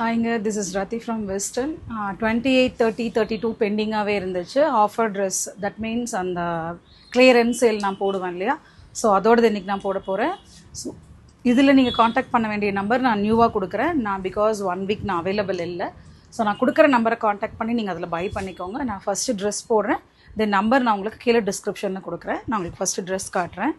Hi, this is Rati from Western. 28, 30, 32 பெண்டிங்காகவே இருந்துச்சு offer dress. That means அந்த clearance sale நான் போடுவேன் இல்லையா, ஸோ அதோடது இன்றைக்கி நான் போட போகிறேன். ஸோ இதில் நீங்கள் காண்டாக்ட் பண்ண வேண்டிய நம்பர் நான் நியூவாக கொடுக்குறேன். நான் பிகாஸ் 1 வீக் நான் அவைலபிள் இல்லை. ஸோ நான் கொடுக்குற நம்பரை காண்டாக்ட் பண்ணி நீங்கள் அதில் பை பண்ணிக்கோங்க. நான் ஃபஸ்ட்டு ட்ரெஸ் போடுறேன், தென் நம்பர் நான் உங்களுக்கு கீழே டிஸ்கிரிப்ஷனில் கொடுக்குறேன். நான் உங்களுக்கு ஃபஸ்ட்டு ட்ரெஸ் காட்டுறேன்.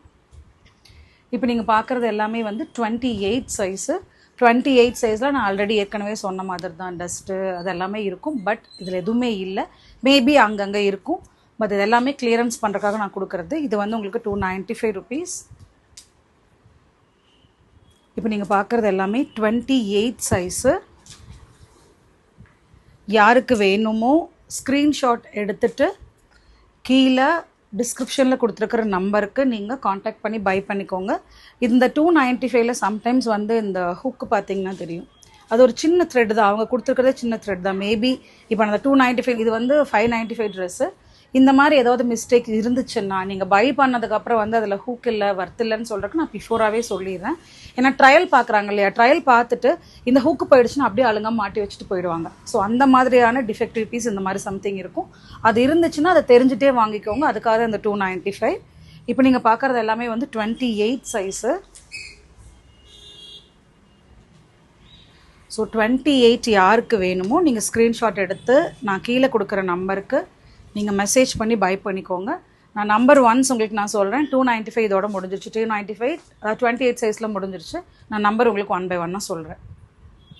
இப்போ நீங்கள் பார்க்குறது எல்லாமே வந்து 28 சைஸு. 28 சைஸில் நான் ஆல்ரெடி ஏற்கனவே சொன்ன மாதிரி தான் டஸ்ட்டு அது எல்லாமே இருக்கும். பட் இதில் எதுவுமே இல்லை, மேபி அங்கங்கே இருக்கும். பட் இது எல்லாமே கிளியரன்ஸ் பண்ணுறதுக்காக நான் கொடுக்குறது. இது வந்து உங்களுக்கு 295 rupees. இப்போ நீங்கள் பார்க்குறது எல்லாமே 28 சைஸு. யாருக்கு வேணுமோ ஸ்க்ரீன்ஷாட் எடுத்துகிட்டு கீழே டிஸ்கிரிப்ஷனில் கொடுத்துருக்கிற நம்பருக்கு நீங்கள் காண்டாக்ட் பண்ணி பை பண்ணிக்கோங்க. இந்த 295ல சம்டைம்ஸ் வந்து இந்த ஹுக்கு பார்த்தீங்கன்னா தெரியும், அது ஒரு சின்ன த்ரெட் தான், அவங்க கொடுத்துருக்கிறதே சின்ன த்ரெட் தான். மேபி இப்போ அந்த 295 இது வந்து 595 ட்ரெஸ்ஸு. இந்த மாதிரி ஏதாவது மிஸ்டேக் இருந்துச்சுன்னா நீங்கள் பை பண்ணதுக்கப்புறம் வந்து அதில் ஹூக் இல்லை வர்த் இல்லைன்னு சொல்கிறதுக்கு நான் பிஃபோராகவே சொல்லிடுறேன். ஏன்னா ட்ரையல் பார்க்குறாங்க இல்லையா, ட்ரையல் பார்த்துட்டு இந்த ஹூக்கு போயிடுச்சுன்னா அப்படியே அழுங்காக மாட்டி வச்சுட்டு போயிடுவாங்க. ஸோ அந்த மாதிரியான டிஃபெக்டிவ் பீஸ் இந்த மாதிரி சம்திங் இருக்கும். அது இருந்துச்சுன்னா அதை தெரிஞ்சுட்டே வாங்கிக்கோங்க. அதுக்காக இந்த 295. இப்போ நீங்கள் பார்க்குறது எல்லாமே வந்து 28 சைஸு. ஸோ 28 யாருக்கு வேணுமோ நீங்கள் ஸ்க்ரீன்ஷாட் எடுத்து நான் கீழே கொடுக்குற நம்பருக்கு நீங்கள் மெசேஜ் பண்ணி பை பண்ணிக்கோங்க. நான் நம்பர் ஒன்ஸ் உங்களுக்கு நான் சொல்கிறேன். 295 இதோட முடிஞ்சிருச்சு. 295 28 சைஸில் முடிஞ்சிருச்சு. நான் நம்பர் உங்களுக்கு 1 by 1 சொல்கிறேன்.